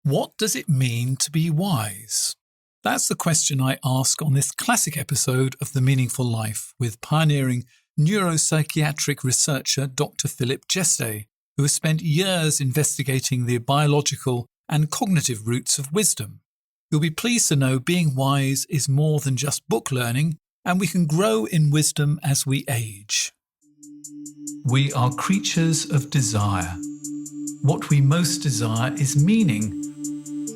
What does it mean to be wise? That's the question I ask on this classic episode of The Meaningful Life with pioneering neuropsychiatric researcher Dr Dilip Jeste, who has spent years investigating the biological and cognitive roots of wisdom. You'll be pleased to know being wise is more than just book learning, and we can grow in wisdom as we age. We are creatures of desire. What we most desire is meaning.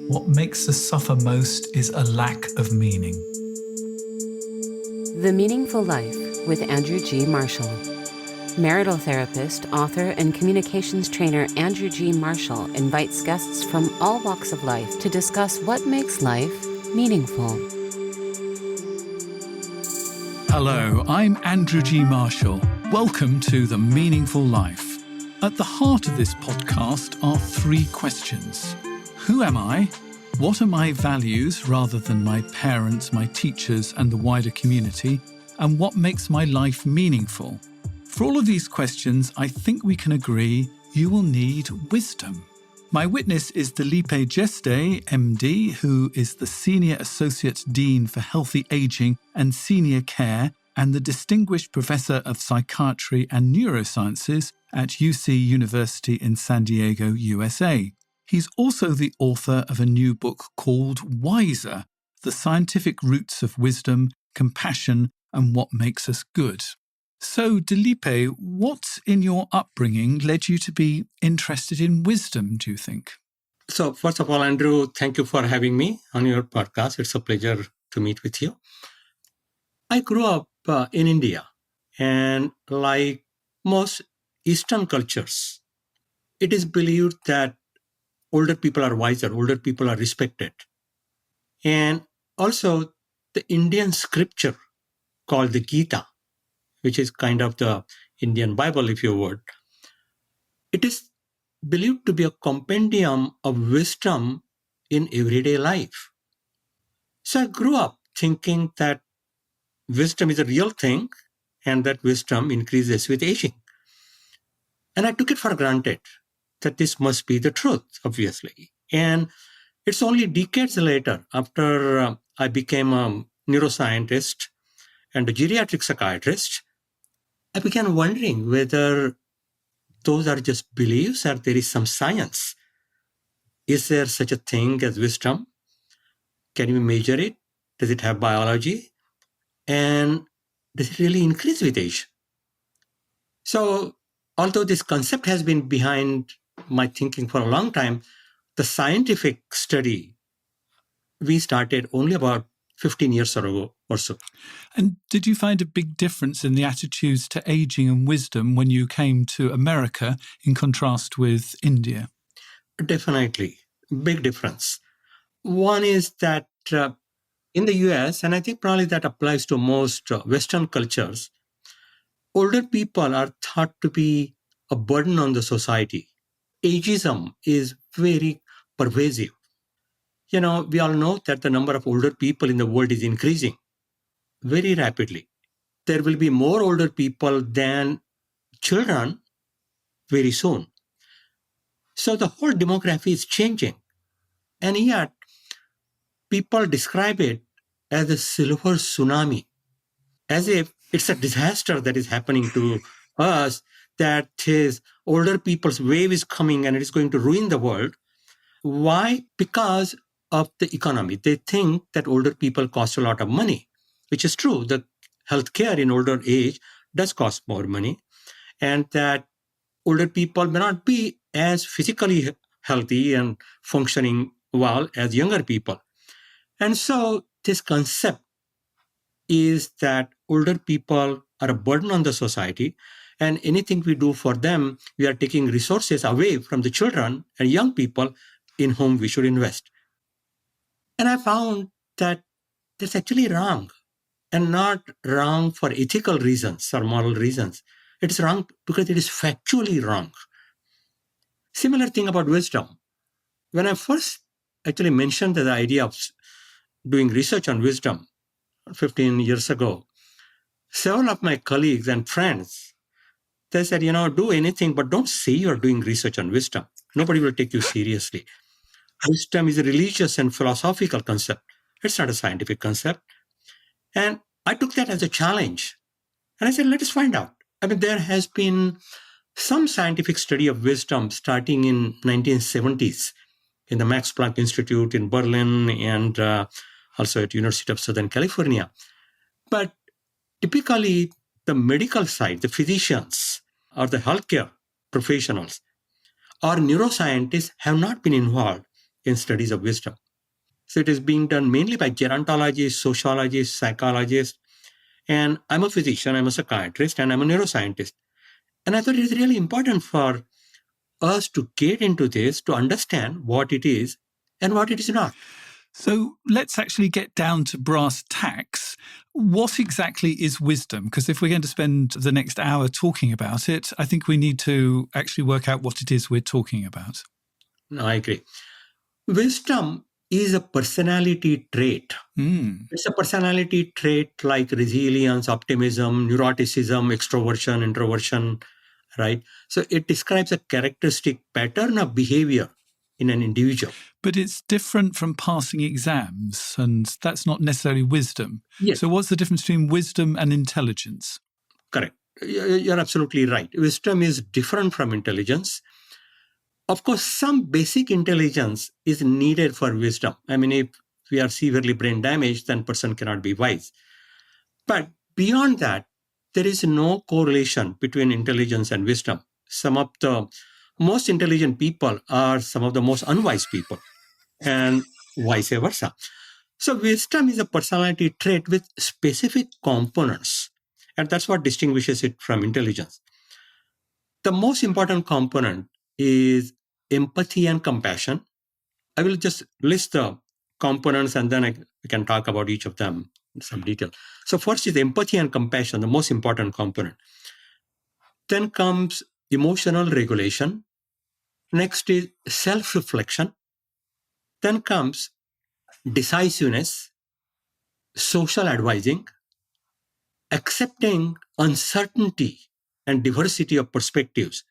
What makes us suffer most is a lack of meaning. The Meaningful Life with Andrew G. Marshall. Marital therapist, author, and communications trainer Andrew G. Marshall invites guests from all walks of life to discuss what makes life meaningful. Hello, I'm Andrew G. Marshall. Welcome to The Meaningful Life. At the heart of this podcast are three questions. Who am I? What are my values rather than my parents, my teachers, and the wider community? And what makes my life meaningful? For all of these questions, I think we can agree you will need wisdom. My witness is Dilip Jeste, MD, who is the Senior Associate Dean for Healthy Aging and Senior Care and the Distinguished Professor of Psychiatry and Neurosciences at UC University in San Diego, USA. He's also the author of a new book called Wiser, The Scientific Roots of Wisdom, Compassion, and What Makes Us Good. So, Dilip, what in your upbringing led you to be interested in wisdom, do you think? So, first of all, Andrew, thank you for having me on your podcast. It's a pleasure to meet with you. I grew up in India, and like most Eastern cultures, it is believed that older people are wiser, older people are respected. And also, the Indian scripture called the Gita, which is kind of the Indian Bible, if you would, it is believed to be a compendium of wisdom in everyday life. So I grew up thinking that wisdom is a real thing and that wisdom increases with aging. And I took it for granted that this must be the truth, obviously. And it's only decades later, after I became a neuroscientist and a geriatric psychiatrist, I began wondering whether those are just beliefs or there is some science. Is there such a thing as wisdom? Can we measure it? Does it have biology? And does it really increase with age? So, although this concept has been behind my thinking for a long time, the scientific study we started only about 15 years ago or so. And did you find a big difference in the attitudes to aging and wisdom when you came to America in contrast with India? Definitely. Big difference. One is that in the US, and I think probably that applies to most Western cultures, older people are thought to be a burden on the society. Ageism is very pervasive. You know, we all know that the number of older people in the world is increasing very rapidly. There will be more older people than children very soon. So the whole demography is changing. And yet, people describe it as a silver tsunami, as if it's a disaster that is happening to us, that is older people's wave is coming and it is going to ruin the world. Why? Because of the economy. They think that older people cost a lot of money, which is true. The healthcare in older age does cost more money, and that older people may not be as physically healthy and functioning well as younger people. And so this concept is that older people are a burden on the society, and anything we do for them, we are taking resources away from the children and young people in whom we should invest. And I found that that's actually wrong, and not wrong for ethical reasons or moral reasons. It's wrong because it is factually wrong. Similar thing about wisdom. When I first actually mentioned the idea of doing research on wisdom 15 years ago, several of my colleagues and friends, they said, do anything, but don't say you're doing research on wisdom. Nobody will take you seriously. Wisdom is a religious and philosophical concept. It's not a scientific concept. And I took that as a challenge. And I said, let us find out. I mean, there has been some scientific study of wisdom starting in 1970s in the Max Planck Institute in Berlin and also at University of Southern California. But typically, the medical side, the physicians or the healthcare professionals or neuroscientists have not been involved in studies of wisdom. So it is being done mainly by gerontologists, sociologists, psychologists. And I'm a physician, I'm a psychiatrist, and I'm a neuroscientist. And I thought it is really important for us to get into this, to understand what it is and what it is not. So let's actually get down to brass tacks. What exactly is wisdom? Because if we're going to spend the next hour talking about it, I think we need to actually work out what it is we're talking about. No, I agree. Wisdom is a personality trait. It's a personality trait like resilience, optimism, neuroticism, extroversion, introversion, right? So it describes a characteristic pattern of behavior in an individual. But it's different from passing exams, and that's not necessarily wisdom. Yes. So what's the difference between wisdom and intelligence? Correct. You're absolutely right. Wisdom is different from intelligence. Of course, some basic intelligence is needed for wisdom. I mean, if we are severely brain damaged, then person cannot be wise. But beyond that, there is no correlation between intelligence and wisdom. Some of the most intelligent people are some of the most unwise people, and vice versa. So wisdom is a personality trait with specific components, and that's what distinguishes it from intelligence. The most important component is empathy and compassion. I will just list the components and then I can talk about each of them in some detail. So first is empathy and compassion, the most important component. Then comes emotional regulation. Next is self-reflection. Then comes decisiveness, social advising, accepting uncertainty and diversity of perspectives.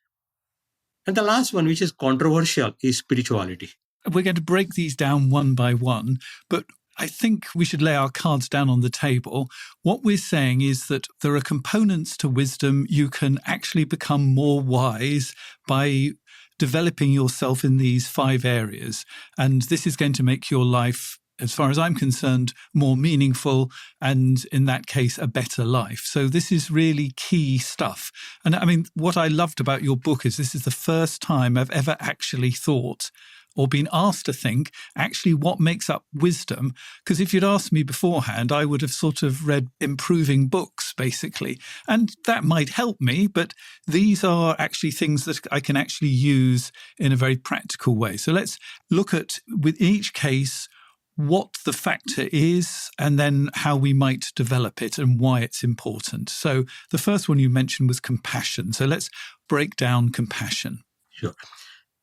And the last one, which is controversial, is spirituality. We're going to break these down one by one, but I think we should lay our cards down on the table. What we're saying is that there are components to wisdom. You can actually become more wise by developing yourself in these 5 areas. And this is going to make your life, as far as I'm concerned, more meaningful and, in that case, a better life. So this is really key stuff. And I mean, what I loved about your book is this is the first time I've ever actually thought or been asked to think actually what makes up wisdom. Because if you'd asked me beforehand, I would have sort of read improving books, basically. And that might help me, but these are actually things that I can actually use in a very practical way. So let's look at, with each case, what the factor is and then how we might develop it and why it's important. So the first one you mentioned was compassion. So let's break down compassion. Sure.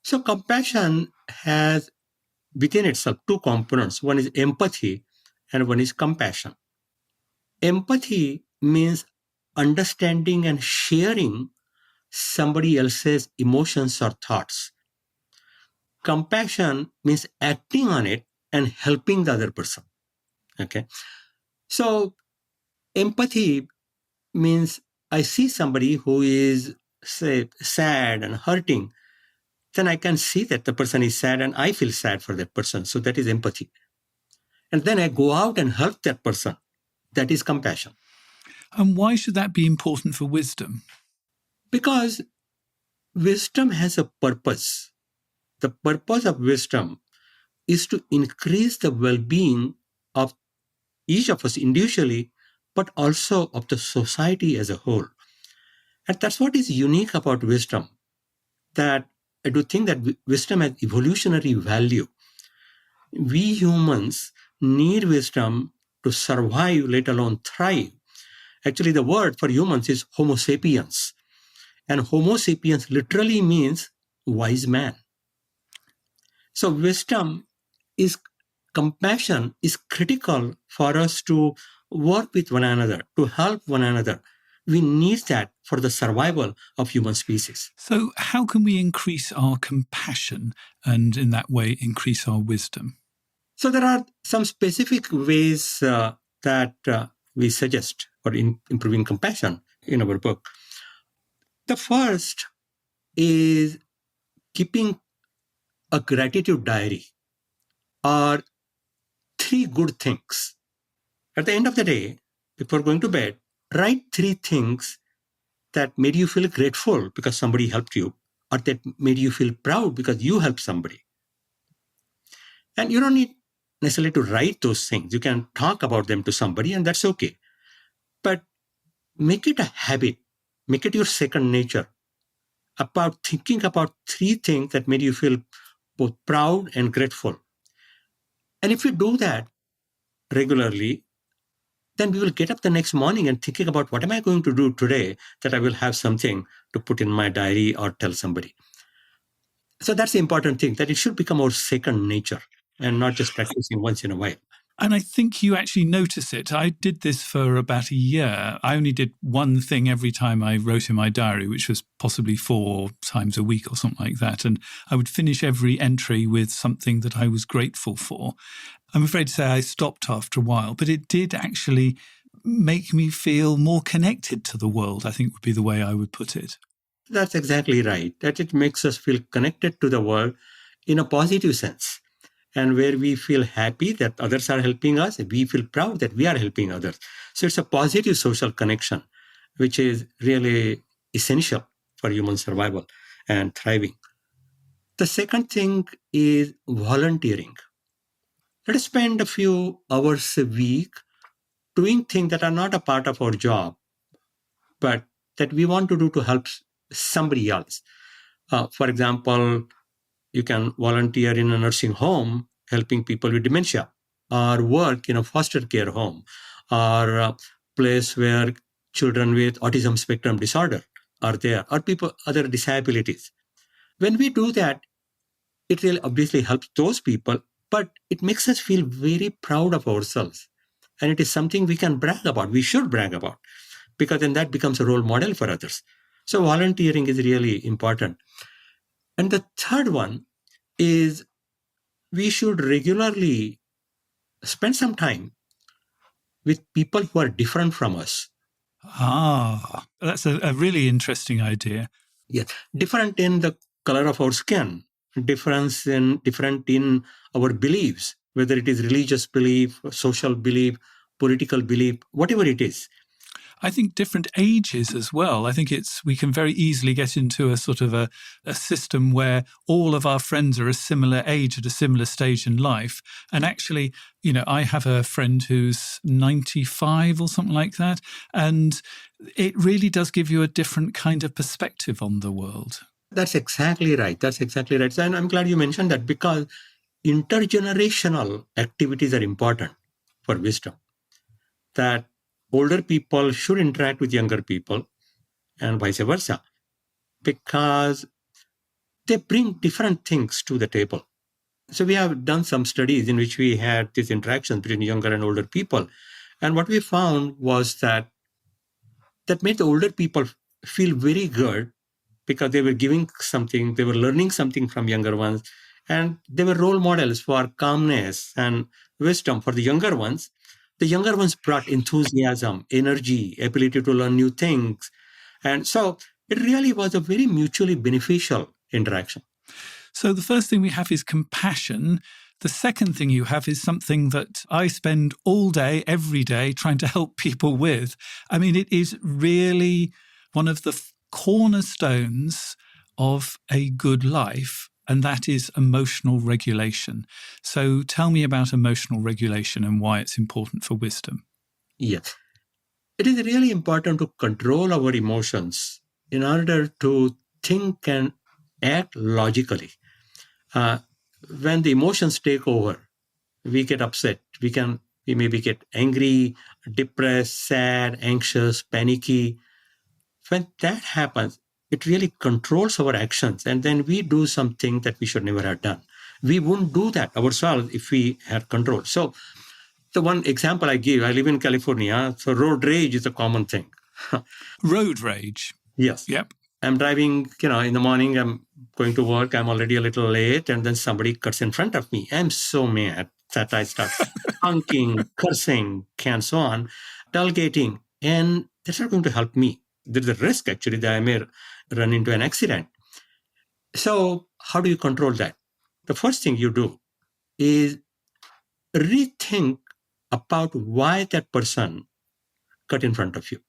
So compassion has within itself 2 components. One is empathy and one is compassion. Empathy means understanding and sharing somebody else's emotions or thoughts. Compassion means acting on it and helping the other person. Okay. So empathy means I see somebody who is, say, sad and hurting, then I can see that the person is sad and I feel sad for that person. So that is empathy. And then I go out and help that person. That is compassion. And why should that be important for wisdom? Because wisdom has a purpose. The purpose of wisdom is to increase the well-being of each of us individually, but also of the society as a whole. And that's what is unique about wisdom, that I do think that wisdom has evolutionary value. We humans need wisdom to survive, let alone thrive. Actually, the word for humans is Homo sapiens. And Homo sapiens literally means wise man. So compassion is critical for us to work with one another, to help one another, We need that for the survival of human species. So how can we increase our compassion and in that way increase our wisdom? So there are some specific ways that we suggest for improving compassion in our book. The first is keeping a gratitude diary or 3 good things. At the end of the day, before going to bed, write 3 things that made you feel grateful because somebody helped you, or that made you feel proud because you helped somebody. And you don't need necessarily to write those things. You can talk about them to somebody, and that's okay. But make it a habit. Make it your second nature about thinking about 3 things that made you feel both proud and grateful. And if you do that regularly, then we will get up the next morning and thinking about what am I going to do today that I will have something to put in my diary or tell somebody. So that's the important thing, that it should become our second nature and not just practicing once in a while. And I think you actually notice it. I did this for about a year. I only did one thing every time I wrote in my diary, which was possibly 4 times a week or something like that. And I would finish every entry with something that I was grateful for. I'm afraid to say I stopped after a while, but it did actually make me feel more connected to the world, I think would be the way I would put it. That's exactly right, that it makes us feel connected to the world in a positive sense. And where we feel happy that others are helping us, we feel proud that we are helping others. So it's a positive social connection, which is really essential for human survival and thriving. The second thing is volunteering. Let us spend a few hours a week doing things that are not a part of our job, but that we want to do to help somebody else. For example, you can volunteer in a nursing home, helping people with dementia, or work in a foster care home, or a place where children with autism spectrum disorder are there, or people other disabilities. When we do that, it really obviously helps those people, but it makes us feel very proud of ourselves. And it is something we can brag about. We should brag about, because then that becomes a role model for others. So volunteering is really important. And the third one is we should regularly spend some time with people who are different from us. That's a really interesting idea. Yes, different in the color of our skin, different in our beliefs, whether it is religious belief, social belief, political belief, whatever it is. I think different ages as well. I think we can very easily get into a sort of a system where all of our friends are a similar age at a similar stage in life. And actually, I have a friend who's 95 or something like that. And it really does give you a different kind of perspective on the world. That's exactly right. And I'm glad you mentioned that, because intergenerational activities are important for wisdom. That older people should interact with younger people and vice versa, because they bring different things to the table. So we have done some studies in which we had this interaction between younger and older people. And what we found was that made the older people feel very good, because they were giving something, they were learning something from younger ones, and they were role models for calmness and wisdom for the younger ones. The younger ones brought enthusiasm, energy, ability to learn new things. And so it really was a very mutually beneficial interaction. So the first thing we have is compassion. The second thing you have is something that I spend all day, every day, trying to help people with. I mean, it is really one of the cornerstones of a good life, and that is emotional regulation. So tell me about emotional regulation and why it's important for wisdom. Yes. It is really important to control our emotions in order to think and act logically. When the emotions take over, we get upset. We maybe get angry, depressed, sad, anxious, panicky. When that happens, it really controls our actions, and then we do something that we should never have done. We wouldn't do that ourselves if we had control. So the one example I give, I live in California, so road rage is a common thing. Road rage. Yes. Yep. I'm driving, in the morning, I'm going to work, I'm already a little late, and then somebody cuts in front of me. I'm so mad that I start honking, cursing, and so on, tailgating, and that's not going to help me. There's a risk, actually, that I may run into an accident. So how do you control that? The first thing you do is rethink about why that person cut in front of you.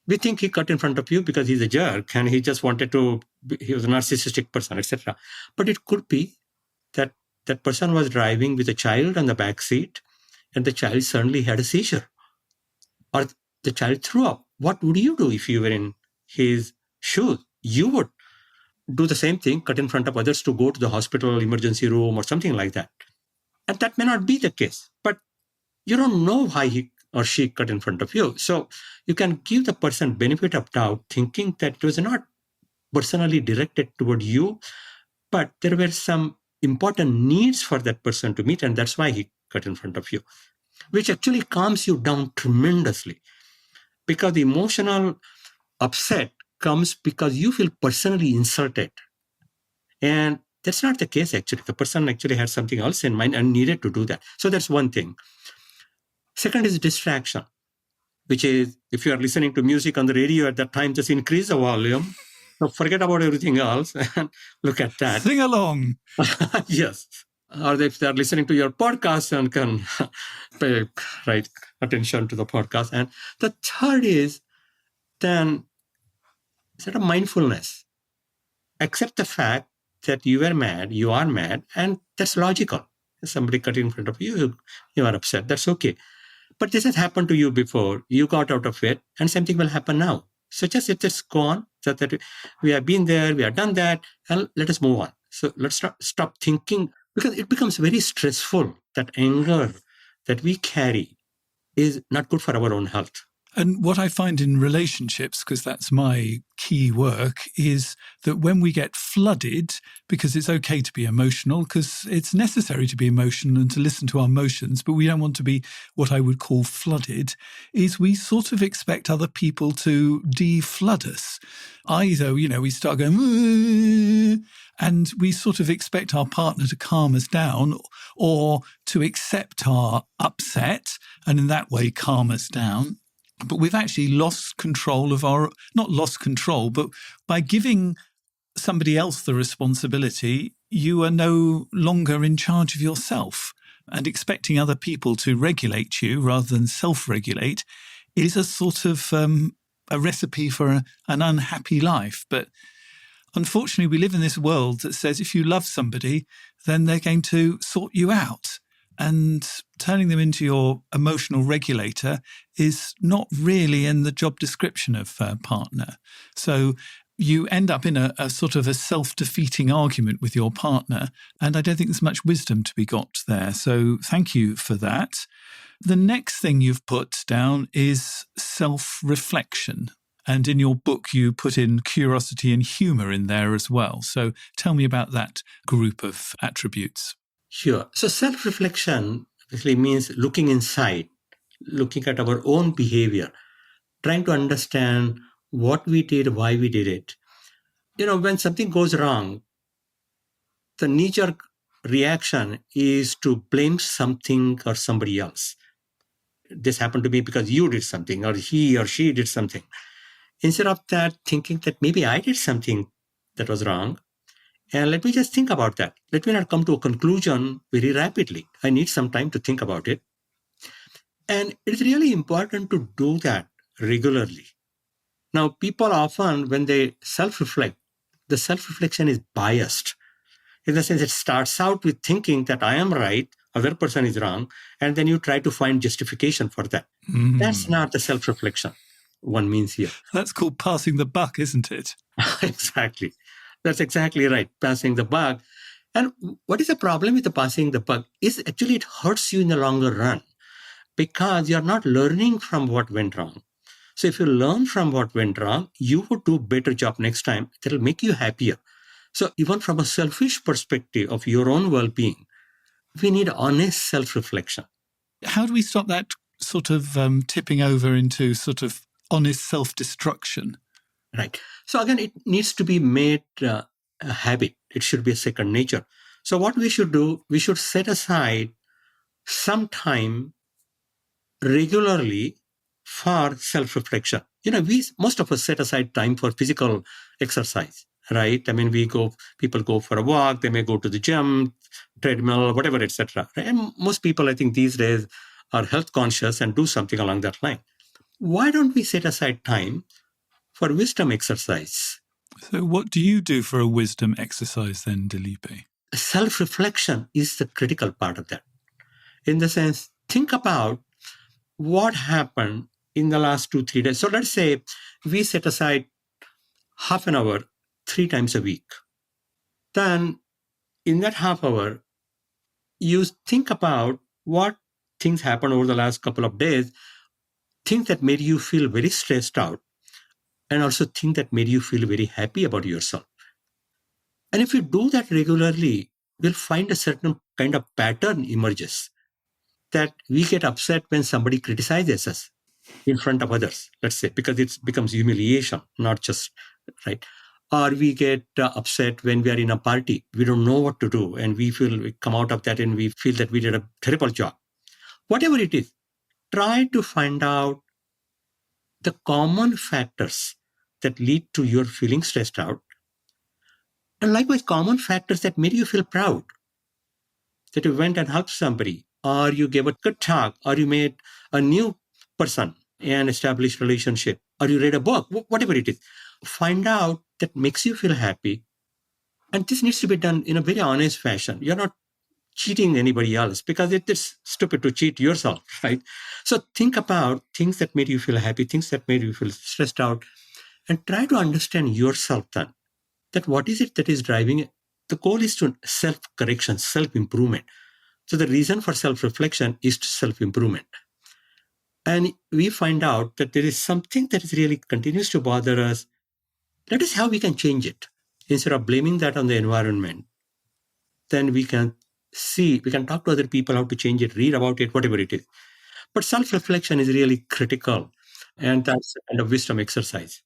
We think he cut in front of you because he's a jerk and he just wanted to, he was a narcissistic person, etc. But it could be that that person was driving with a child on the back seat and the child suddenly had a seizure or the child threw up. What would you do if you were in his shoes? You would do the same thing, cut in front of others to go to the hospital emergency room or something like that. And that may not be the case, but you don't know why he or she cut in front of you. So you can give the person benefit of doubt, thinking that it was not personally directed toward you, but there were some important needs for that person to meet, and that's why he cut in front of you, which actually calms you down tremendously. Because the emotional upset comes because you feel personally insulted. And that's not the case, actually. The person actually had something else in mind and needed to do that. So that's one thing. Second is distraction, which is if you are listening to music on the radio at that time, just increase the volume. So forget about everything else and look at that. Sing along. Yes. Or if they are listening to your podcast and can pay right attention to the podcast. And the third is then sort of mindfulness. Accept the fact that you are mad, and that's logical. Somebody cut in front of you, you are upset. That's okay. But this has happened to you before. You got out of it, and something will happen now. So just let us go on. That we have been there, we have done that, and let us move on. So let's stop thinking, because it becomes very stressful. That anger that we carry is not good for our own health. And what I find in relationships, because that's my key work, is that when we get flooded, because it's okay to be emotional, because it's necessary to be emotional and to listen to our emotions, but we don't want to be what I would call flooded, is we sort of expect other people to de-flood us. Either, we start going, and we sort of expect our partner to calm us down or to accept our upset and in that way calm us down. But we've actually lost control of not lost control, but by giving somebody else the responsibility, you are no longer in charge of yourself. And expecting other people to regulate you rather than self-regulate is a sort of a recipe for an unhappy life. But unfortunately, we live in this world that says if you love somebody, then they're going to sort you out. And turning them into your emotional regulator is not really in the job description of a partner. So you end up in a sort of a self-defeating argument with your partner, and I don't think there's much wisdom to be got there. So thank you for that. The next thing you've put down is self-reflection. And in your book, you put in curiosity and humour in there as well. So tell me about that group of attributes. Sure. So self-reflection basically means looking inside, looking at our own behavior, trying to understand what we did, why we did it. When something goes wrong, the knee-jerk reaction is to blame something or somebody else. This happened to me because you did something, or he or she did something. Instead of that, thinking that maybe I did something that was wrong, and let me just think about that. Let me not come to a conclusion very rapidly. I need some time to think about it. And it's really important to do that regularly. Now, people often, when they self-reflect, the self-reflection is biased. In the sense, it starts out with thinking that I am right, other person is wrong, and then you try to find justification for that. That's not the self-reflection one means here. That's called passing the buck, isn't it? Exactly. That's exactly right, passing the buck. And what is the problem with the passing the buck is actually it hurts you in the longer run because you're not learning from what went wrong. So if you learn from what went wrong, you would do a better job next time. That'll make you happier. So even from a selfish perspective of your own well-being, we need honest self-reflection. How do we stop that sort of tipping over into sort of honest self-destruction. Right. So again, it needs to be made a habit. It should be a second nature. So what we should do, we should set aside some time regularly for self-reflection. Most of us set aside time for physical exercise, right? I mean, people go for a walk, they may go to the gym, treadmill, whatever, etc. Right? And most people, I think, these days are health conscious and do something along that line. Why don't we set aside time for wisdom exercise? So what do you do for a wisdom exercise then, Dilip? Self-reflection is the critical part of that. In the sense, think about what happened in the last 2-3 days. So let's say we set aside half an hour 3 times a week. Then in that half hour, you think about what things happened over the last couple of days, things that made you feel very stressed out, and also things that made you feel very happy about yourself. And if you do that regularly, we'll find a certain kind of pattern emerges, that we get upset when somebody criticizes us in front of others, let's say, because it becomes humiliation, not just, right? Or we get upset when we are in a party. We don't know what to do, and we come out of that and we feel that we did a terrible job. Whatever it is, try to find out the common factors that lead to your feeling stressed out. And likewise, common factors that made you feel proud, that you went and helped somebody, or you gave a good talk, or you made a new person and established relationship, or you read a book, whatever it is. Find out that makes you feel happy. And this needs to be done in a very honest fashion. You're not cheating anybody else, because it is stupid to cheat yourself, right? So think about things that made you feel happy, things that made you feel stressed out, and try to understand yourself then. That what is it that is driving it? The goal is to self-correction, self-improvement. So the reason for self-reflection is to self-improvement. And we find out that there is something that is really continues to bother us. That is how we can change it. Instead of blaming that on the environment, then we can talk to other people how to change it, read about it, whatever it is. But self-reflection is really critical. And that's a kind of wisdom exercise.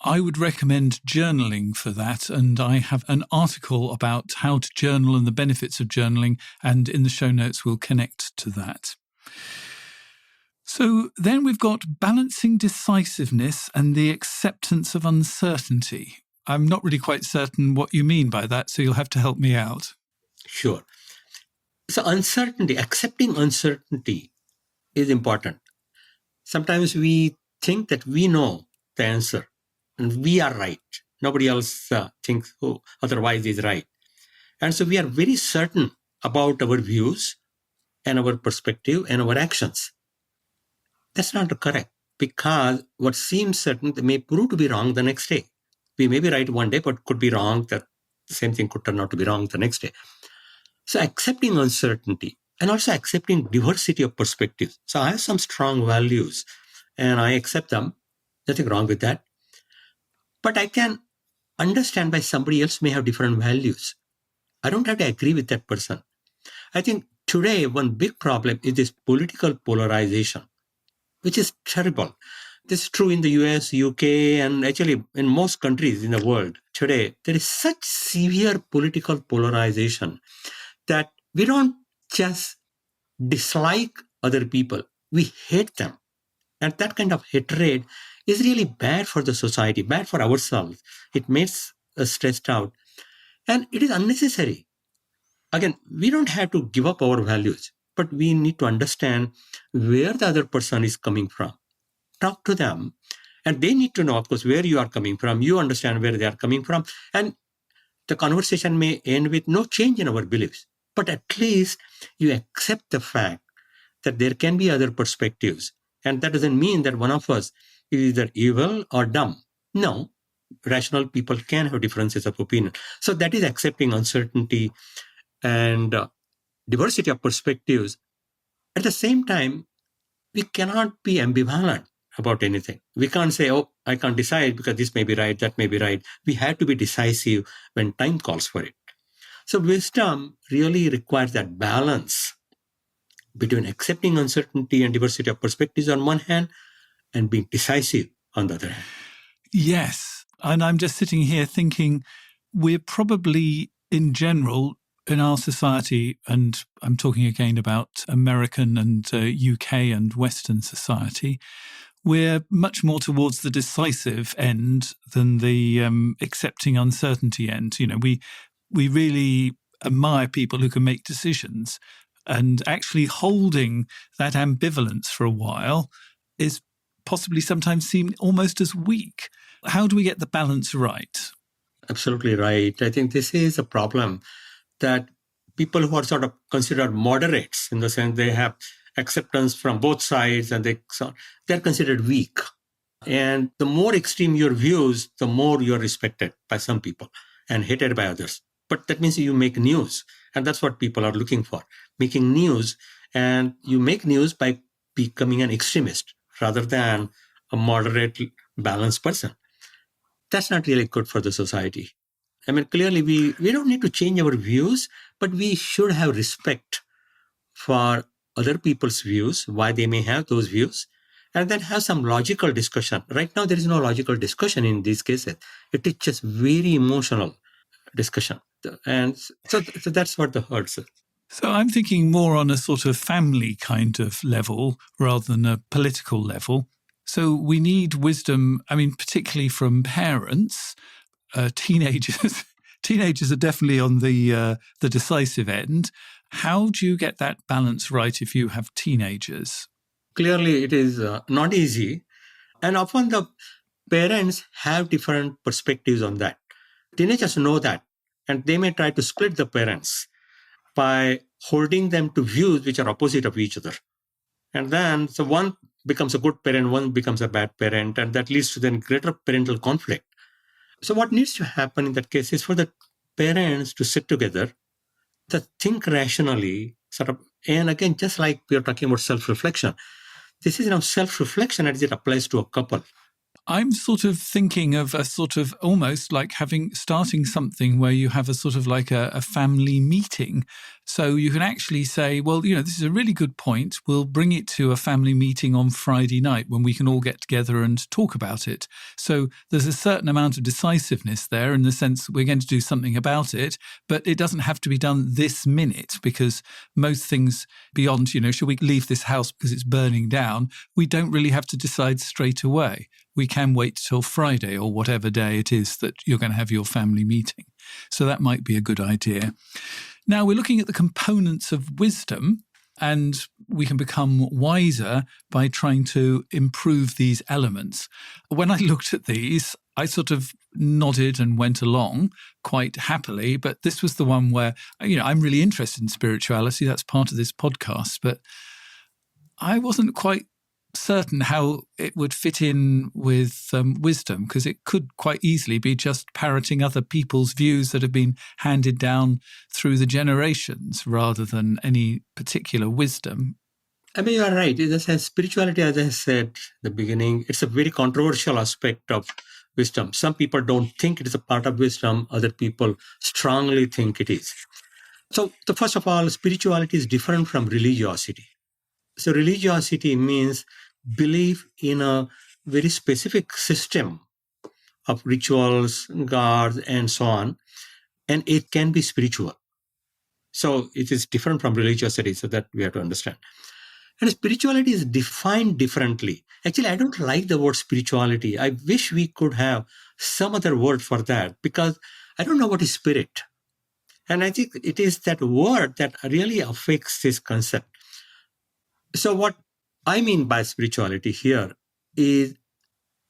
I would recommend journaling for that, and I have an article about how to journal and the benefits of journaling, and in the show notes we'll connect to that. So then we've got balancing decisiveness and the acceptance of uncertainty. I'm not really quite certain what you mean by that, so you'll have to help me out. Sure. So accepting uncertainty is important. Sometimes we think that we know the answer and we are right. Nobody else thinks otherwise is right. And so we are very certain about our views and our perspective and our actions. That's not correct, because what seems certain may prove to be wrong the next day. We may be right one day, but could be wrong. That same thing could turn out to be wrong the next day. So accepting uncertainty and also accepting diversity of perspectives. So I have some strong values and I accept them. Nothing wrong with that. But I can understand why somebody else may have different values. I don't have to agree with that person. I think today one big problem is this political polarization, which is terrible. This is true in the US, UK, and actually in most countries in the world today. There is such severe political polarization that we don't just dislike other people, we hate them. And that kind of hatred is really bad for the society, bad for ourselves. It makes us stressed out. And it is unnecessary. Again, we don't have to give up our values, but we need to understand where the other person is coming from. Talk to them. And they need to know, of course, where you are coming from. You understand where they are coming from. And the conversation may end with no change in our beliefs. But at least you accept the fact that there can be other perspectives. And that doesn't mean that one of us is either evil or dumb. No, rational people can have differences of opinion. So that is accepting uncertainty and diversity of perspectives. At the same time, we cannot be ambivalent about anything. We can't say, oh, I can't decide because this may be right, that may be right. We have to be decisive when time calls for it. So wisdom really requires that balance between accepting uncertainty and diversity of perspectives on one hand and being decisive on the other hand. Yes. And I'm just sitting here thinking we're probably in general in our society, and I'm talking again about American and UK and Western society, we're much more towards the decisive end than the accepting uncertainty end. You know, we really admire people who can make decisions, and actually holding that ambivalence for a while is possibly sometimes seen almost as weak. How do we get the balance right? Absolutely right. I think this is a problem that people who are sort of considered moderates, in the sense they have acceptance from both sides, and they're considered weak. And the more extreme your views, the more you're respected by some people and hated by others. But that means you make news. And that's what people are looking for, making news. And you make news by becoming an extremist rather than a moderate, balanced person. That's not really good for the society. I mean, clearly, we don't need to change our views, but we should have respect for other people's views, why they may have those views, and then have some logical discussion. Right now, there is no logical discussion in these cases. It is just very emotional discussion. And so that's what the hurts. So I'm thinking more on a sort of family kind of level rather than a political level. So we need wisdom, I mean, particularly from parents, teenagers. Teenagers are definitely on the decisive end. How do you get that balance right if you have teenagers? Clearly, it is not easy. And often the parents have different perspectives on that. Teenagers know that, and they may try to split the parents by holding them to views which are opposite of each other. And then, so one becomes a good parent, one becomes a bad parent, and that leads to then greater parental conflict. So what needs to happen in that case is for the parents to sit together, to think rationally, sort of, and again, just like we are talking about self-reflection, this is now self-reflection as it applies to a couple. I'm sort of thinking of a sort of almost like starting something where you have a sort of like a family meeting. So you can actually say, well, you know, this is a really good point. We'll bring it to a family meeting on Friday night when we can all get together and talk about it. So there's a certain amount of decisiveness there in the sense that we're going to do something about it, but it doesn't have to be done this minute, because most things beyond, you know, should we leave this house because it's burning down? We don't really have to decide straight away. We can wait till Friday or whatever day it is that you're going to have your family meeting. So that might be a good idea. Now we're looking at the components of wisdom, and we can become wiser by trying to improve these elements. When I looked at these, I sort of nodded and went along quite happily, but this was the one where, you know, I'm really interested in spirituality. That's part of this podcast, but I wasn't quite certain how it would fit in with wisdom, because it could quite easily be just parroting other people's views that have been handed down through the generations rather than any particular wisdom. I mean, you are right. In the sense, spirituality, as I said at the beginning, it's a very controversial aspect of wisdom. Some people don't think it is a part of wisdom. Other people strongly think it is. So, first of all, spirituality is different from religiosity. So religiosity means belief in a very specific system of rituals, gods, and so on. And it can be spiritual. So it is different from religiosity, so that we have to understand. And spirituality is defined differently. Actually, I don't like the word spirituality. I wish we could have some other word for that, because I don't know what is spirit. And I think it is that word that really affects this concept. So what I mean by spirituality here is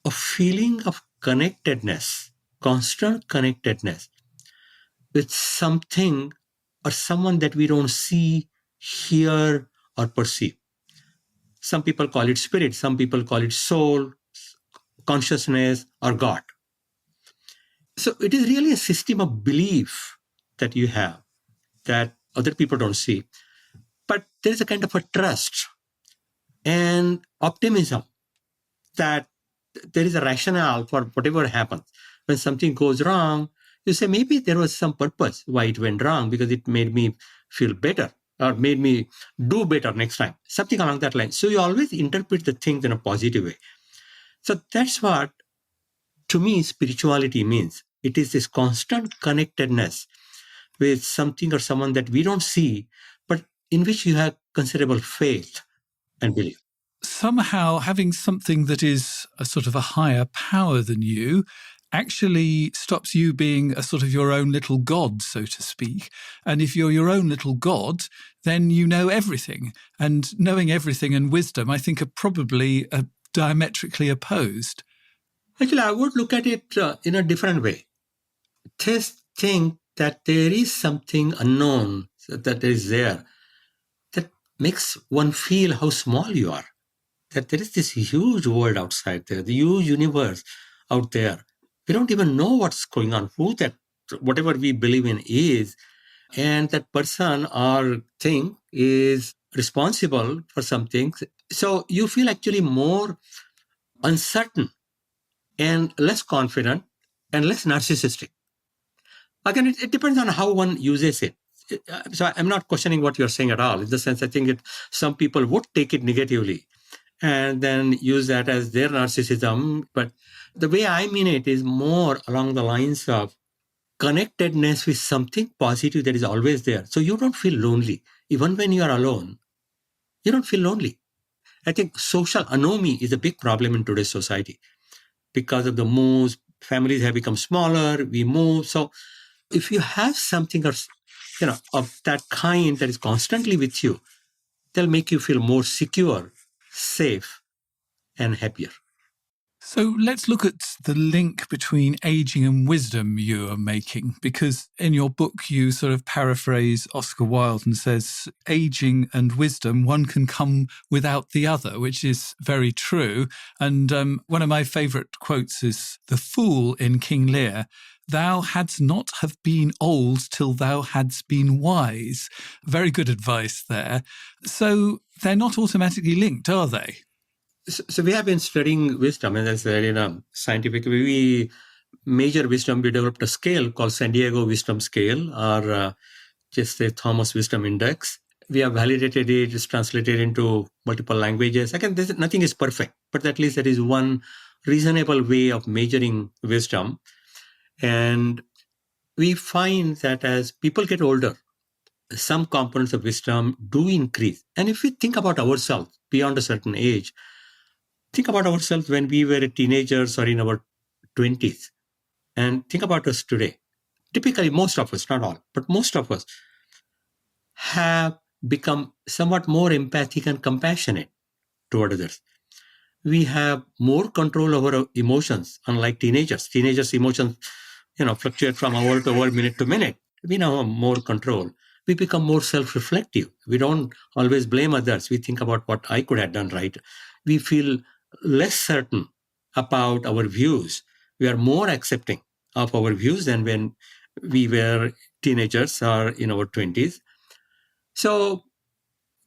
a feeling of connectedness, constant connectedness with something or someone that we don't see, hear, or perceive. Some people call it spirit, some people call it soul, consciousness, or God. So it is really a system of belief that you have that other people don't see. But there is a kind of a trust and optimism that there is a rationale for whatever happens. When something goes wrong, you say, maybe there was some purpose why it went wrong, because it made me feel better or made me do better next time, something along that line. So you always interpret the things in a positive way. So that's what, to me, spirituality means. It is this constant connectedness with something or someone that we don't see, but in which you have considerable faith and belief. Somehow having something that is a sort of a higher power than you actually stops you being a sort of your own little god, so to speak. And if you're your own little god, then you know everything. And knowing everything and wisdom, I think, are probably diametrically opposed. Actually, I would look at it in a different way. Just think that there is something unknown that is there that makes one feel how small you are. That there is this huge world outside there, the huge universe out there. We don't even know what's going on, who that, whatever we believe in is. And that person or thing is responsible for something. So you feel actually more uncertain and less confident and less narcissistic. Again, it depends on how one uses it. So I'm not questioning what you're saying at all. In the sense, I think some people would take it negatively and then use that as their narcissism. But the way I mean it is more along the lines of connectedness with something positive that is always there. So you don't feel lonely. Even when you are alone, you don't feel lonely. I think social anomie is a big problem in today's society because of the moves. Families have become smaller, we move. So if you have something of that kind that is constantly with you, they'll make you feel more secure, safe, and happier. So let's look at the link between aging and wisdom you are making, because in your book you sort of paraphrase Oscar Wilde and says aging and wisdom, one can come without the other, which is very true. And one of my favourite quotes is the fool in King Lear: "Thou hadst not have been old till thou hadst been wise." Very good advice there. So they're not automatically linked, are they? So we have been studying wisdom, and that's in a scientific way. We measure wisdom. We developed a scale called San Diego Wisdom Scale, or just the Thomas Wisdom Index. We have validated it. It's translated into multiple languages. Again, nothing is perfect, but at least there is one reasonable way of measuring wisdom. And we find that as people get older, some components of wisdom do increase. And if we think about ourselves beyond a certain age, think about ourselves when we were teenagers or in our 20s, and think about us today. Typically, most of us, not all, but most of us have become somewhat more empathic and compassionate toward others. We have more control over our emotions, unlike teenagers. Teenagers' emotions, fluctuate from hour to hour, minute to minute. We now have more control. We become more self-reflective. We don't always blame others. We think about what I could have done right. We feel less certain about our views. We are more accepting of our views than when we were teenagers or in our 20s. So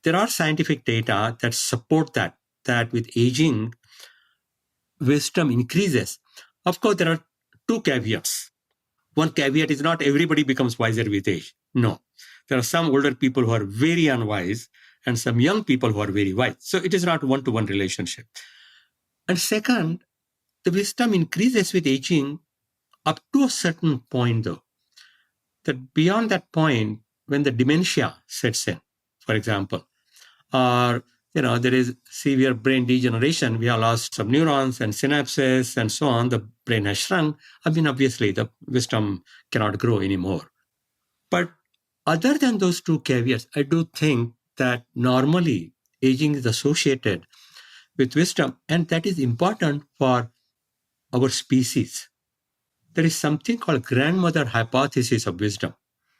there are scientific data that support that with aging, wisdom increases. Of course, there are two caveats. One caveat is not everybody becomes wiser with age. No. There are some older people who are very unwise and some young people who are very wise. So it is not one-to-one relationship. And second, the wisdom increases with aging up to a certain point, though. That beyond that point, when the dementia sets in, for example, or there is severe brain degeneration, we have lost some neurons and synapses and so on, the brain has shrunk. Obviously, the wisdom cannot grow anymore. But other than those two caveats, I do think that normally aging is associated with wisdom, and that is important for our species. There is something called grandmother hypothesis of wisdom.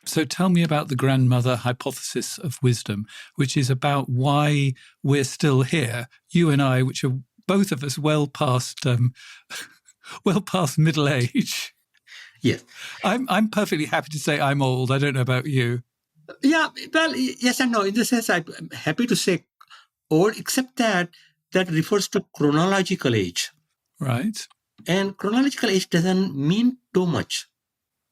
So tell me about the grandmother hypothesis of wisdom, which is about why we're still here, you and I, which are both of us well past middle age. Yes. I'm perfectly happy to say I'm old. I don't know about you. Yeah, well, yes and no. In the sense, I'm happy to say old, except that refers to chronological age. Right. And chronological age doesn't mean too much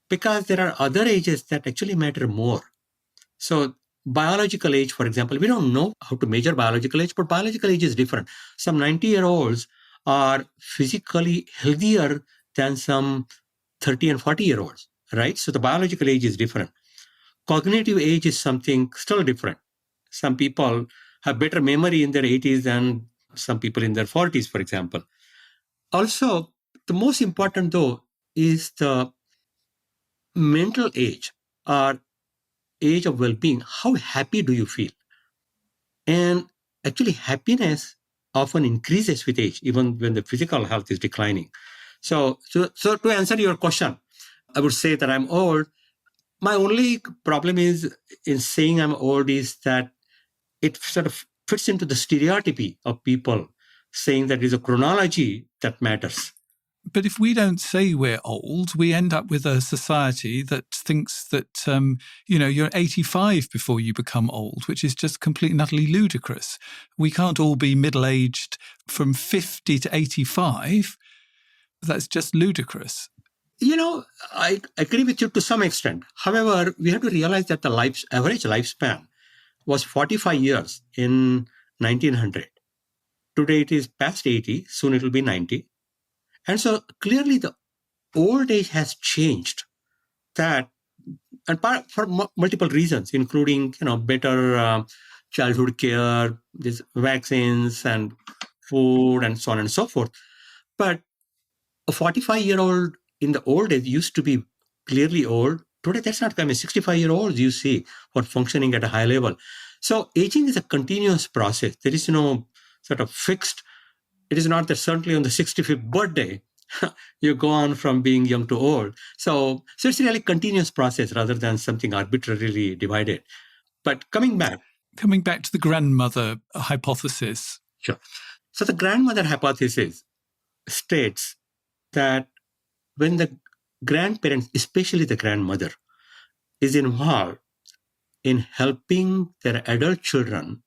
because there are other ages that actually matter more. So biological age, for example, we don't know how to measure biological age, but biological age is different. Some 90-year-olds are physically healthier than some 30 and 40-year-olds, right? So the biological age is different. Cognitive age is something still different. Some people have better memory in their 80s than some people in their 40s, for example. Also, the most important, though, is the mental age or age of well-being. How happy do you feel? And actually, happiness often increases with age, even when the physical health is declining. So to answer your question, I would say that I'm old. My only problem is in saying I'm old is that it sort of fits into the stereotype of people saying that it is a chronology that matters. But if we don't say we're old, we end up with a society that thinks that, you're 85 before you become old, which is just completely and utterly ludicrous. We can't all be middle-aged from 50 to 85. That's just ludicrous. I agree with you to some extent. However, we have to realize that the average lifespan was 45 years in 1900. Today it is past 80, soon it will be 90. And so clearly the old age has changed that, and for multiple reasons, including, better childhood care, these vaccines and food and so on and so forth. But a 45-year-old in the old days used to be clearly old. Today, that's not coming. 65-year-olds you see who are functioning at a high level. So aging is a continuous process. There is no sort of fixed. It is not that certainly on the 65th birthday, you go on from being young to old. So it's really a continuous process rather than something arbitrarily divided. But coming back to the grandmother hypothesis. Sure. So the grandmother hypothesis states that when the grandparents, especially the grandmother, is involved in helping their adult children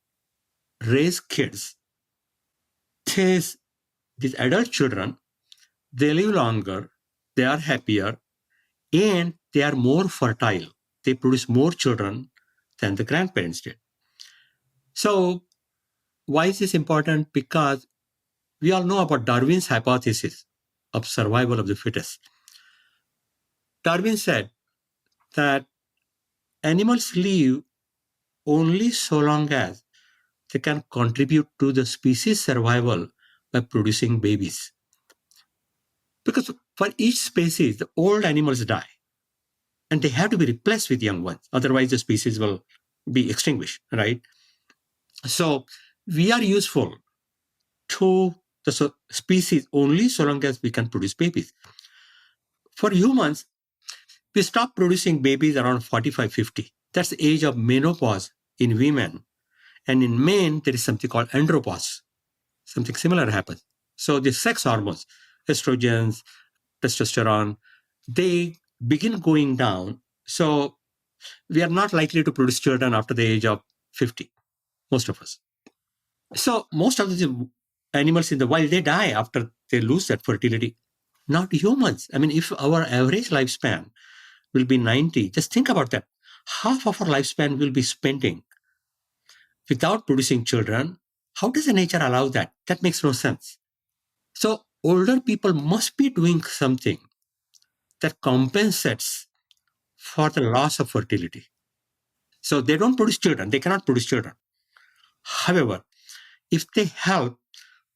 raise kids, these adult children, they live longer, they are happier, and they are more fertile. They produce more children than the grandparents did. So why is this important? Because we all know about Darwin's hypothesis of survival of the fittest. Darwin said that animals live only so long as they can contribute to the species survival by producing babies. Because for each species, the old animals die and they have to be replaced with young ones. Otherwise, the species will be extinguished, right? So we are useful to the species only so long as we can produce babies. For humans, we stop producing babies around 45, 50. That's the age of menopause in women. And in men, there is something called andropause. Something similar happens. So the sex hormones, estrogens, testosterone, they begin going down. So we are not likely to produce children after the age of 50, most of us. So most of the animals in the wild, they die after they lose that fertility. Not humans. I mean, if our average lifespan will be 90, just think about that. Half of our lifespan will be spending without producing children. How does the nature allow that? That makes no sense. So older people must be doing something that compensates for the loss of fertility. So they don't produce children. They cannot produce children. However, if they help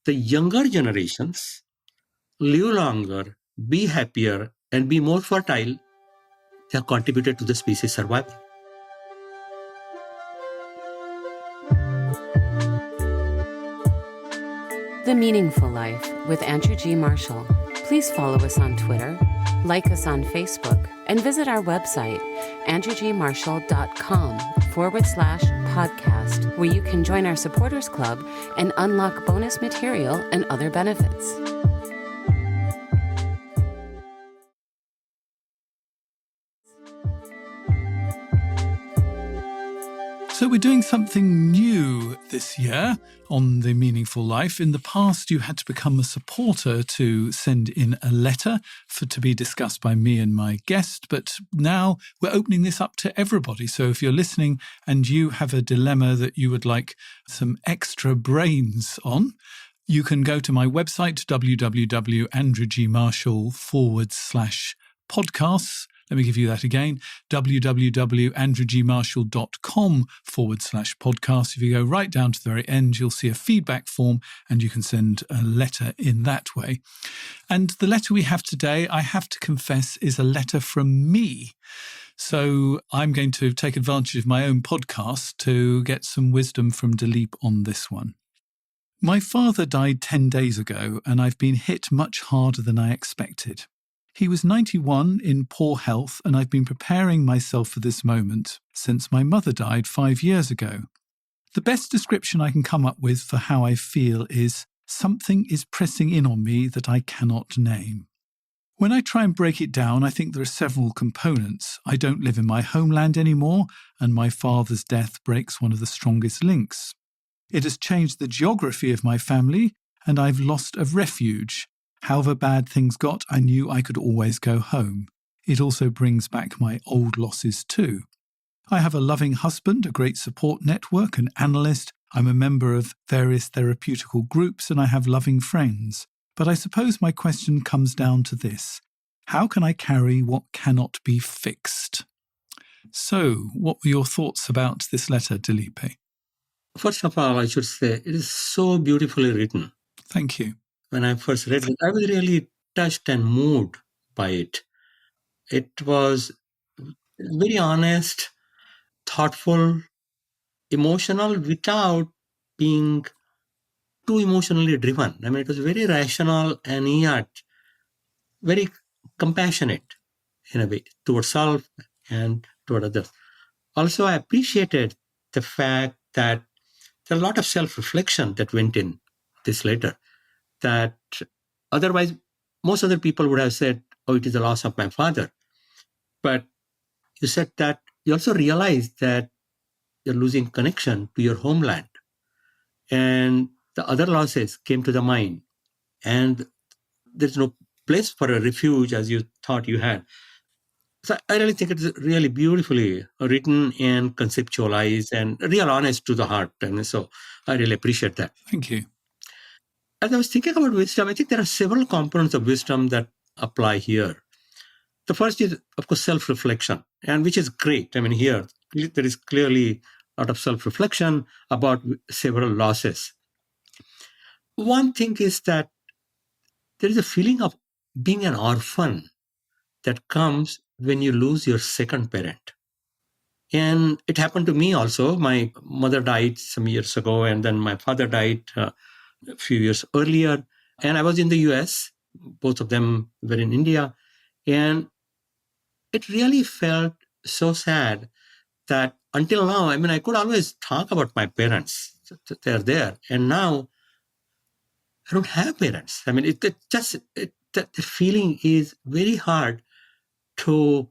the younger generations live longer, be happier, and be more fertile, they have contributed to the species survival. The Meaningful Life with Andrew G. Marshall. Please follow us on Twitter, like us on Facebook, and visit our website, andrewgmarshall.com/podcast, where you can join our supporters club and unlock bonus material and other benefits. So we're doing something new this year on The Meaningful Life. In the past, you had to become a supporter to send in a letter to be discussed by me and my guest. But now we're opening this up to everybody. So if you're listening and you have a dilemma that you would like some extra brains on, You can go to my website, www.andrewgmarshall.com/podcasts. Let me give you that again, www.andrewgmarshall.com/podcasts. If you go right down to the very end, you'll see a feedback form and you can send a letter in that way. And the letter we have today, I have to confess, is a letter from me. So I'm going to take advantage of my own podcast to get some wisdom from Dilip on this one. My father died 10 days ago, and I've been hit much harder than I expected. He was 91 in poor health, and I've been preparing myself for this moment since my mother died 5 years ago. The best description I can come up with for how I feel is something is pressing in on me that I cannot name. When I try and break it down, I think there are several components. I don't live in my homeland anymore, and my father's death breaks one of the strongest links. It has changed the geography of my family, and I've lost a refuge. However bad things got, I knew I could always go home. It also brings back my old losses too. I have a loving husband, a great support network, an analyst. I'm a member of various therapeutical groups, and I have loving friends. But I suppose my question comes down to this. How can I carry what cannot be fixed? So, what were your thoughts about this letter, Dilip? First of all, I should say it is so beautifully written. Thank you. When I first read it, I was really touched and moved by it. It was very honest, thoughtful, emotional without being too emotionally driven. I mean, it was very rational and yet very compassionate in a way towards self and toward others. Also, I appreciated the fact that there are a lot of self-reflection that went in this letter that otherwise most other people would have said, oh, it is the loss of my father. But you said that you also realized that you're losing connection to your homeland. And the other losses came to the mind. And there's no place for a refuge as you thought you had. So I really think it's really beautifully written and conceptualized and real honest to the heart. And so I really appreciate that. Thank you. As I was thinking about wisdom, I think there are several components of wisdom that apply here. The first is, of course, self-reflection, and which is great. I mean, here, there is clearly a lot of self-reflection about several losses. One thing is that there is a feeling of being an orphan that comes when you lose your second parent. And it happened to me also. My mother died some years ago, and then my father died a few years earlier. And I was in the US. Both of them were in India. And it really felt so sad that until now, I mean, I could always talk about my parents. They're there. And now I don't have parents. I mean, the feeling is very hard to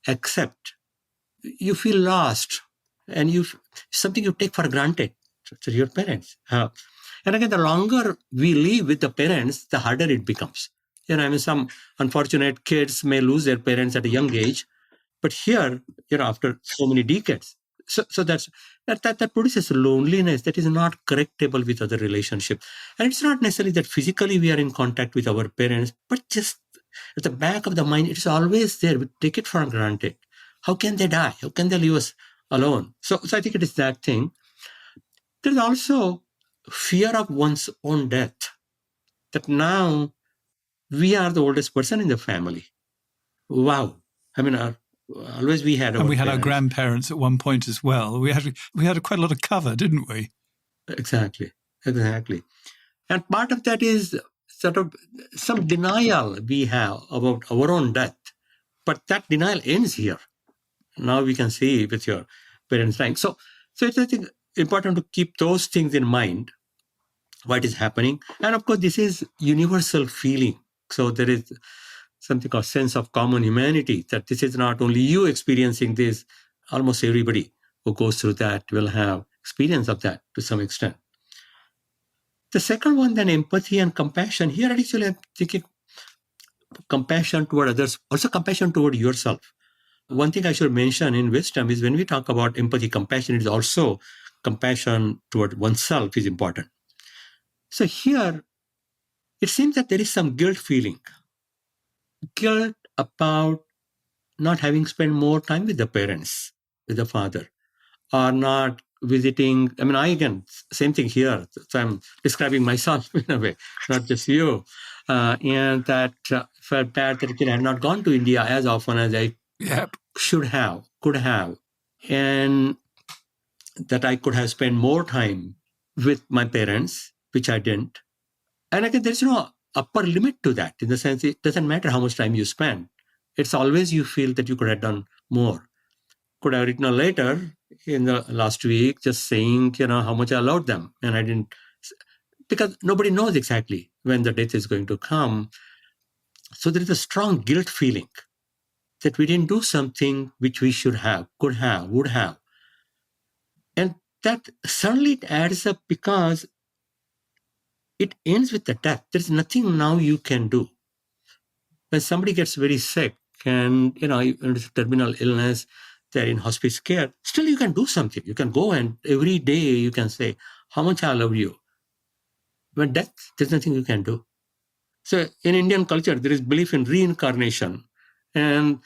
accept. You feel lost, and something you take for granted to your parents. And again, the longer we live with the parents, the harder it becomes. I mean, some unfortunate kids may lose their parents at a young age, but here, after so many decades. So that produces loneliness that is not correctable with other relationships. And it's not necessarily that physically we are in contact with our parents, but just at the back of the mind, it's always there. We take it for granted. How can they die? How can they leave us alone? So I think it is that thing. There's also fear of one's own death, that now we are the oldest person in the family. Wow. I mean, always we had our And we had parents. our grandparents at one point as well. We had quite a lot of cover, didn't we? Exactly. And part of that is sort of some denial we have about our own death. But that denial ends here. Now we can see with your parents dying. So it's, I think, important to keep those things in mind, what is happening. And of course, this is universal feeling. So there is something called sense of common humanity, that this is not only you experiencing this, almost everybody who goes through that will have experience of that to some extent. The second one, then, empathy and compassion. Here, actually, I'm thinking compassion toward others, also compassion toward yourself. One thing I should mention in wisdom is when we talk about empathy, compassion, it is also compassion toward oneself is important. So here, it seems that there is some guilt feeling. Guilt about not having spent more time with the parents, with the father, or not visiting. I mean, again, same thing here. So I'm describing myself in a way, not just you. And that felt bad that I had not gone to India as often as I should have, could have. And that I could have spent more time with my parents, which I didn't. And again, there's no upper limit to that, in the sense it doesn't matter how much time you spend. It's always you feel that you could have done more. Could have written a letter in the last week just saying, how much I loved them. And I didn't, because nobody knows exactly when the death is going to come. So there is a strong guilt feeling that we didn't do something which we should have, could have, would have. And that certainly adds up because it ends with the death. There's nothing now you can do. When somebody gets very sick and, it's a terminal illness, they're in hospice care, still you can do something. You can go and every day you can say, how much I love you. When death, there's nothing you can do. So in Indian culture, there is belief in reincarnation. And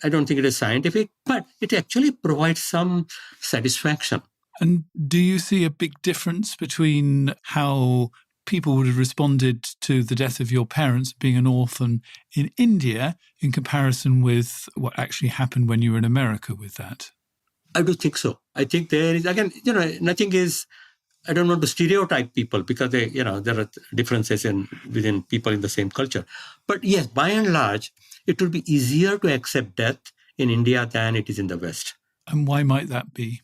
I don't think it is scientific, but it actually provides some satisfaction. And do you see a big difference between how people would have responded to the death of your parents being an orphan in India in comparison with what actually happened when you were in America with that? I do think so. I think there is, again, nothing is, I don't want to stereotype people because there are differences within people in the same culture. But yes, by and large, it will be easier to accept death in India than it is in the West. And why might that be?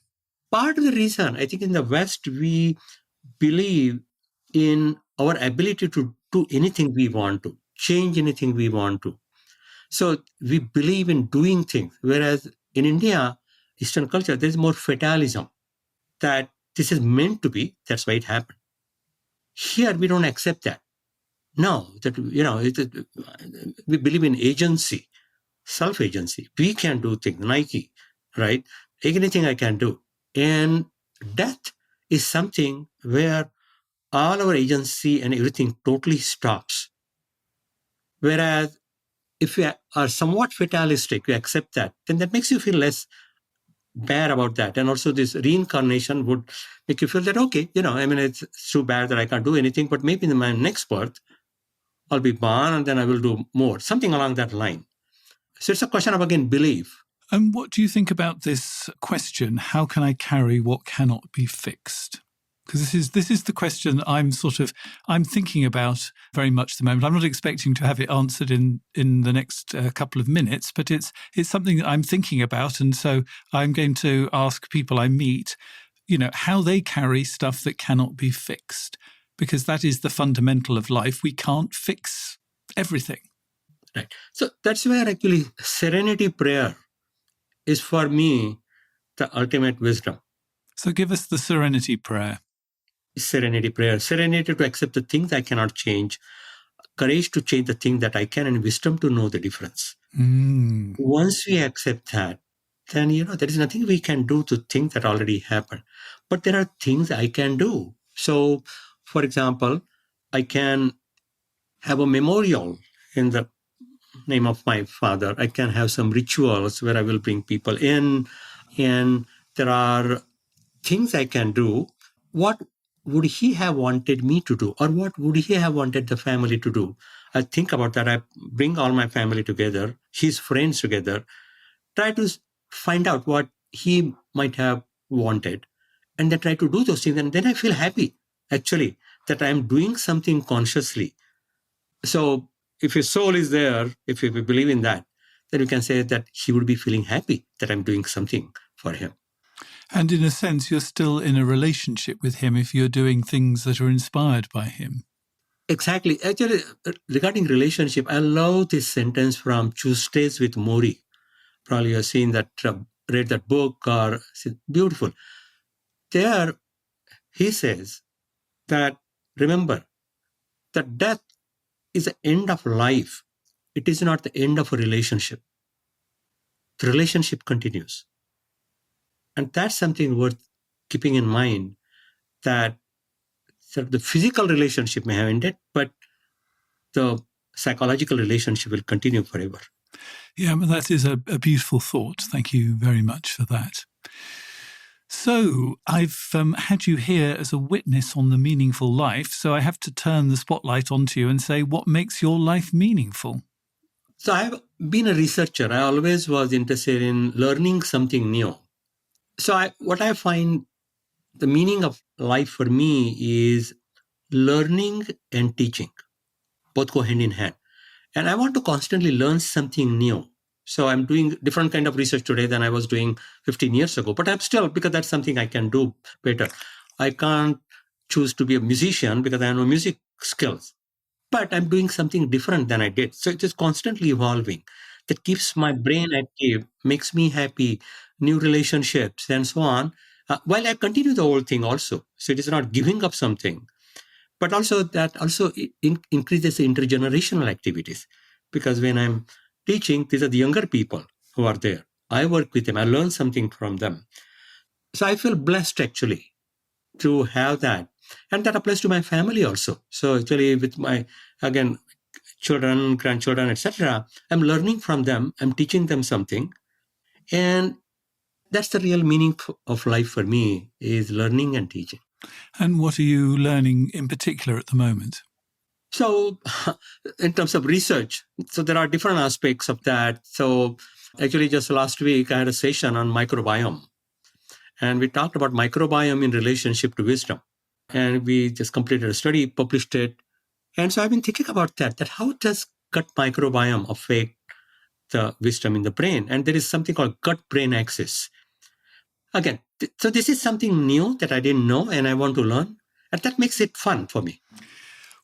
Part of the reason, I think in the West, we believe in our ability to do anything we want to, change anything we want to. So we believe in doing things. Whereas in India, Eastern culture, there's more fatalism that this is meant to be, that's why it happened. Here, we don't accept that. No, that, we believe in agency, self-agency. We can do things, Nike, right? Anything I can do. And death is something where all our agency and everything totally stops. Whereas if we are somewhat fatalistic, we accept that, then that makes you feel less bad about that. And also this reincarnation would make you feel that, okay, it's too bad that I can't do anything, but maybe in my next birth, I'll be born and then I will do more, something along that line. So it's a question of, again, belief. And what do you think about this question? How can I carry what cannot be fixed? Because this is the question I'm thinking about very much at the moment. I'm not expecting to have it answered in the next couple of minutes, but it's something that I'm thinking about. And so I'm going to ask people I meet, how they carry stuff that cannot be fixed, because that is the fundamental of life. We can't fix everything. Right. So that's where actually serenity prayer is, for me, the ultimate wisdom. So give us the serenity prayer. Serenity prayer. Serenity to accept the things I cannot change. Courage to change the thing that I can, and wisdom to know the difference. Once we accept that, then, there is nothing we can do to things that already happened. But there are things I can do. So, for example, I can have a memorial in the name of my father. I can have some rituals where I will bring people in, and there are things I can do. What would he have wanted me to do, or what would he have wanted the family to do? I think about that. I bring all my family together, his friends together, try to find out what he might have wanted, and then try to do those things. And then I feel happy, actually, that I'm doing something consciously. So if his soul is there, if we believe in that, then we can say that he would be feeling happy that I'm doing something for him. And in a sense, you're still in a relationship with him if you're doing things that are inspired by him. Exactly. Actually, regarding relationship, I love this sentence from Tuesdays with Mori. Probably you've seen that, read that book, or it's beautiful. There, he says that, remember, that death is the end of life. It is not the end of a relationship. The relationship continues. And that's something worth keeping in mind, that So the physical relationship may have ended, but the psychological relationship will continue forever. Yeah, but that is a beautiful thought. Thank you very much for that. So I've had you here as a witness on the meaningful life, so I have to turn the spotlight onto you and say, what makes your life meaningful? So I've been a researcher. I always was interested in learning something new. So what I find the meaning of life for me is learning and teaching. Both go hand in hand. And I want to constantly learn something new. So I'm doing different kind of research today than I was doing 15 years ago. But I'm still, because that's something I can do better. I can't choose to be a musician because I have no music skills. But I'm doing something different than I did. So it is constantly evolving. That keeps my brain active, makes me happy, new relationships, and so on. While I continue the whole thing also. So it is not giving up something. But also that also increases the intergenerational activities. Because when I'm teaching, these are the younger people who are there. I work with them. I learn something from them. So I feel blessed actually to have that. And that applies to my family also. So actually with my, again, children, grandchildren, etc., I'm learning from them. I'm teaching them something. And that's the real meaning of life for me, is learning and teaching. And what are you learning in particular at the moment? So in terms of research, so there are different aspects of that. So actually just last week, I had a session on microbiome. And we talked about microbiome in relationship to wisdom. And we just completed a study, published it. And so I've been thinking about that how does gut microbiome affect the wisdom in the brain? And there is something called gut-brain axis. Again, so this is something new that I didn't know and I want to learn. And that makes it fun for me.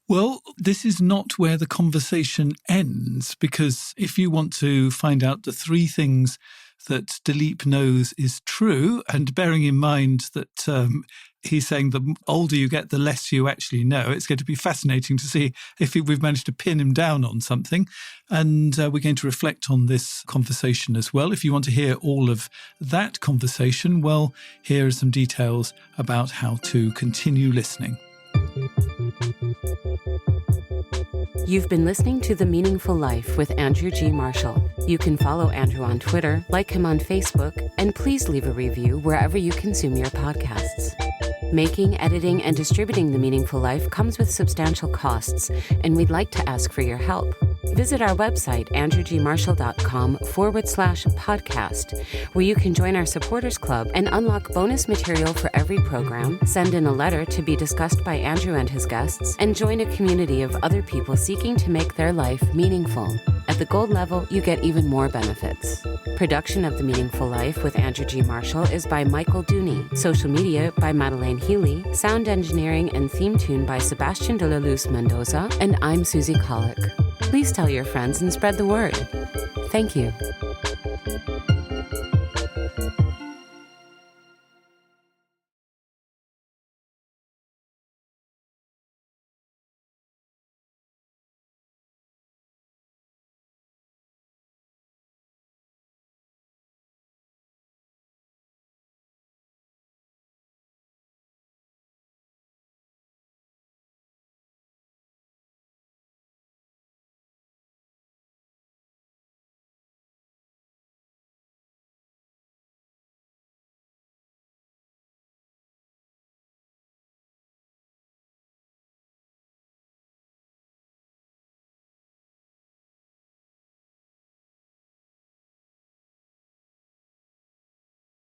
Well, this is not where the conversation ends, because if you want to find out the 3 things that Dilip knows is true, and bearing in mind that he's saying the older you get, the less you actually know, it's going to be fascinating to see if we've managed to pin him down on something. And we're going to reflect on this conversation as well. If you want to hear all of that conversation, well, here are some details about how to continue listening. You've been listening to The Meaningful Life with Andrew G. Marshall. You can follow Andrew on Twitter, like him on Facebook, and please leave a review wherever you consume your podcasts. Making, editing, and distributing The Meaningful Life comes with substantial costs, and we'd like to ask for your help. Visit our website, andrewgmarshall.com/podcast, where you can join our supporters club and unlock bonus material for every program, send in a letter to be discussed by Andrew and his guests, and join a community of other people seeking to make their life meaningful. At the gold level, you get even more benefits. Production of The Meaningful Life with Andrew G. Marshall is by Michael Dooney. Social media by Madeleine Healy. Sound engineering and theme tune by Sebastian de la Luz Mendoza. And I'm Susie Colick. Please tell your friends and spread the word. Thank you.